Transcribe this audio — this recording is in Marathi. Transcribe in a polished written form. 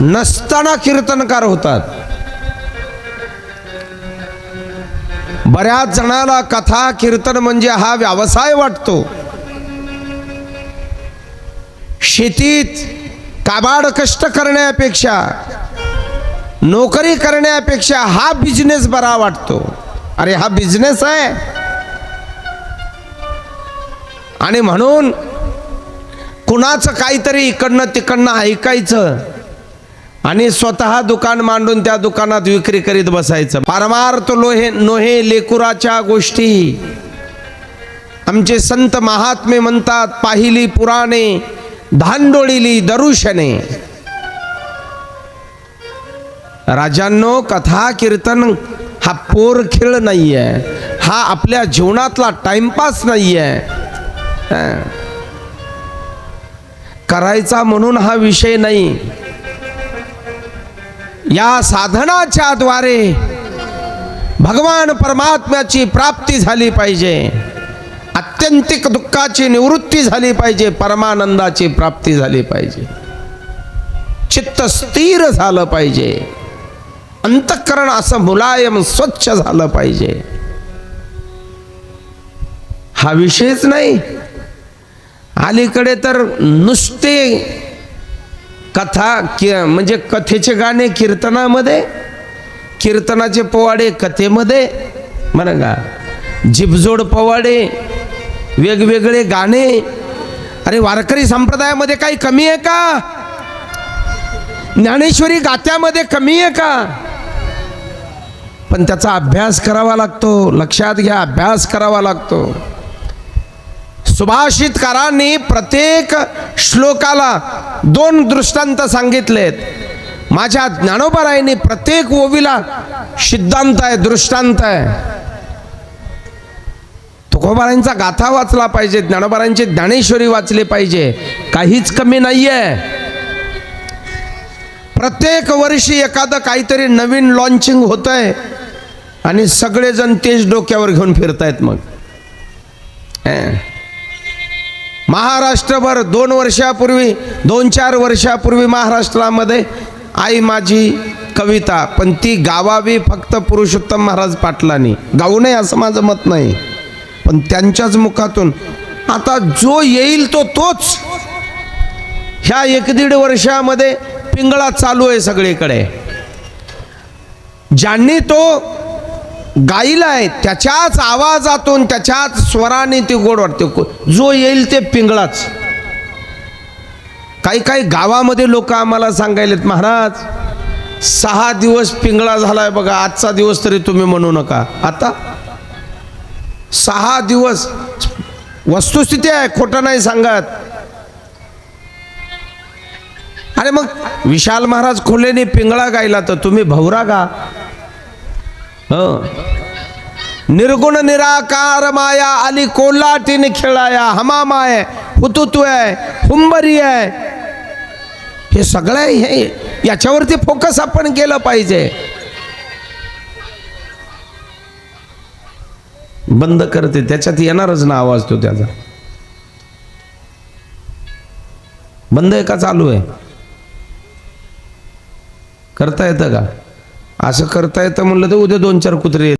नसताना कीर्तनकार होतात। बऱ्याच जणाला कथा कीर्तन म्हणजे हा व्यवसाय वाटतो। शेतीत काबाड कष्ट करण्यापेक्षा, नोकरी करण्यापेक्षा हा बिझनेस बरा वाटतो। अरे हा बिझनेस आहे। आणि म्हणून कुणाचं काहीतरी इकडनं तिकडनं ऐकायचं आणि स्वतः दुकान मांडून त्या दुकानात विक्री करीत बसायचं। परमार्थ नोहे लेकुराच्या गोष्टी। आमचे संत महात्मे म्हणतात, पाहिली पुराणे धांडोळीली दरुशने। राजांनो, कथा कीर्तन हा पोरखेळ नाहीये, हा आपल्या जीवनातला टाइमपास नाहीये। करायचा म्हणून हा विषय नाही। या साधनाच्या द्वारे भगवान परमात्म्याची प्राप्ती झाली पाहिजे, आत्यंतिक दुःखाची निवृत्ती झाली पाहिजे, परमानंदाची प्राप्ती झाली पाहिजे, चित्त स्थिर झालं पाहिजे, अंतःकरण असं मुलायम स्वच्छ झालं पाहिजे। हा विषयच नाही। अलीकडे तर नुसते कथा म्हणजे कथेचे गाणे कीर्तनामध्ये, कीर्तनाचे पोवाडे कथेमध्ये, म्हणा का जिबजोड पोवाडे, वेगवेगळे गाणे। अरे वारकरी संप्रदायामध्ये काही कमी आहे का? ज्ञानेश्वरी गात्यामध्ये कमी आहे का? पण त्याचा अभ्यास करावा लागतो। लक्षात घ्या, अभ्यास करावा लागतो। सुभाषितकारांनी प्रत्येक श्लोकाला 2 दृष्टांत सांगितलेत। माझ्या ज्ञानोबारायांनी प्रत्येक ओवीला सिद्धांत आहे, दृष्टांत आहे। तुकोबारायांचा गाथा वाचला पाहिजे, ज्ञानोबारायांची ज्ञानेश्वरी वाचली पाहिजे, काहीच कमी नाहीये। प्रत्येक वर्षी एखादं काहीतरी नवीन लॉन्चिंग होतंय आणि सगळेजण तेच डोक्यावर घेऊन फिरतायत। मग महाराष्ट्रभर 2 वर्षापूर्वी 2-4 वर्षापूर्वी महाराष्ट्रामध्ये आई माझी कविता, पण ती गावावी फक्त पुरुषोत्तम महाराज पाटलांनी। गाऊ नये असं माझं मत नाही, पण त्यांच्याच मुखातून आता जो येईल तो तोच। ह्या 1-1.5 वर्षामध्ये पिंगळा चालू आहे सगळीकडे। ज्यांनी तो गायलाय त्याच्याच आवाजातून, त्याच्याच स्वराने ती गोड वाटते। जो येईल ते पिंगळाच। काही गावामध्ये लोक आम्हाला सांगायलेत, महाराज 6 दिवस पिंगळा झालाय बघा, आजचा दिवस तरी तुम्ही म्हणू नका। आता 6 दिवस वस्तुस्थिती आहे, खोटं नाही सांगत। अरे मग विशाल महाराज खोलेने पिंगळा गायला तर तुम्ही भवरा गा। निर्गुण निराकार माया आली कोल्हाटीने खेळाया, हमामा आहे, हुतुतू आहे, हुंबरी आहे, हे सगळं हे याच्यावरती फोकस आपण केलं पाहिजे। बंद करते त्याच्यात येणारच ना आवाज तो त्याचा। बंद आहे का चालू आहे? करता येतं का? असं करता येतं म्हणलं तर उद्या 2-4 कुत्रे